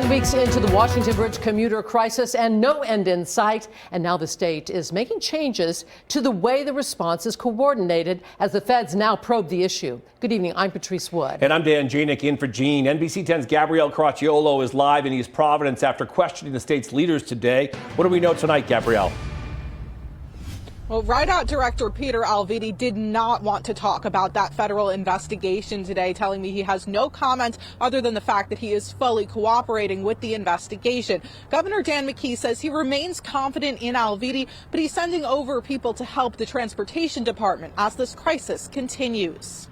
7 weeks into the Washington Bridge commuter crisis and no end in sight. And now the state is making changes to the way the response is coordinated as the feds now probe the issue. Good evening. I'm Patrice Wood. And I'm Dan Janik in for Gene. NBC 10's Gabrielle Caracciolo is live in East Providence after questioning the state's leaders today. What do we know tonight, Gabrielle? Well, RIDOT Director Peter Alviti did not want to talk about that federal investigation today, telling me he has no comment other than the fact that he is fully cooperating with the investigation. Governor Dan McKee says he remains confident in Alviti, but he's sending over people to help the transportation department as this crisis continues.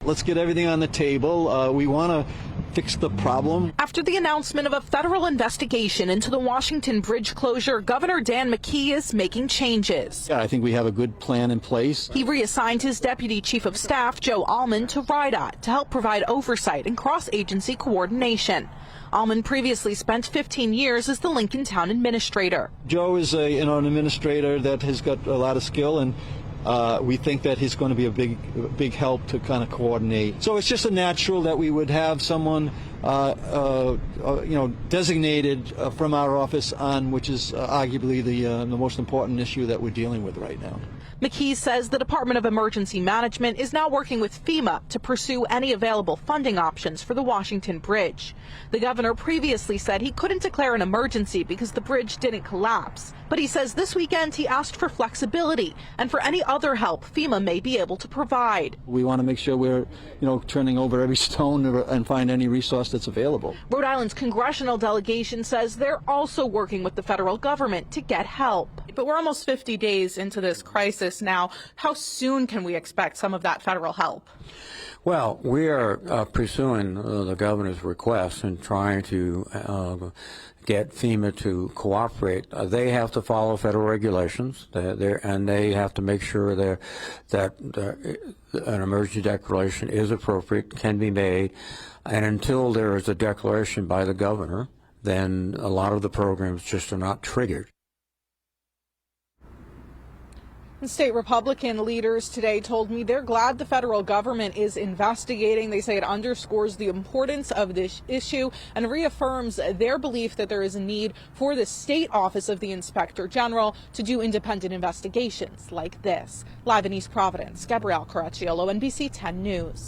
Let's get everything on the table. We want to fix the problem. After the announcement of a federal investigation into the Washington Bridge closure, Governor Dan McKee is making changes. Yeah, I think we have a good plan in place. He reassigned his Deputy Chief of Staff, Joe Allman, to RIDOT to help provide oversight and cross-agency coordination. Allman previously spent 15 years as the Lincoln Town Administrator. Joe is an administrator that has got a lot of skill, and we think that he's going to be a big help to kind of coordinate. So it's just a natural that we would have someone, designated from our office on, which is arguably the most important issue that we're dealing with right now. McKee says the Department of Emergency Management is now working with FEMA to pursue any available funding options for the Washington Bridge. The governor previously said he couldn't declare an emergency because the bridge didn't collapse. But he says this weekend he asked for flexibility and for any other help FEMA may be able to provide. We want to make sure we're, turning over every stone and find any resource that's available. Rhode Island's congressional delegation says they're also working with the federal government to get help. But we're almost 50 days into this crisis now. How soon can we expect some of that federal help? Well, we are pursuing the governor's request and trying to get FEMA to cooperate. They have to follow federal regulations, and they have to make sure that an emergency declaration is appropriate, can be made, and until there is a declaration by the governor, then a lot of the programs just are not triggered. State Republican leaders today told me they're glad the federal government is investigating. They say it underscores the importance of this issue and reaffirms their belief that there is a need for the state office of the Inspector General to do independent investigations like this. Live in East Providence, Gabrielle Caracciolo, NBC 10 News.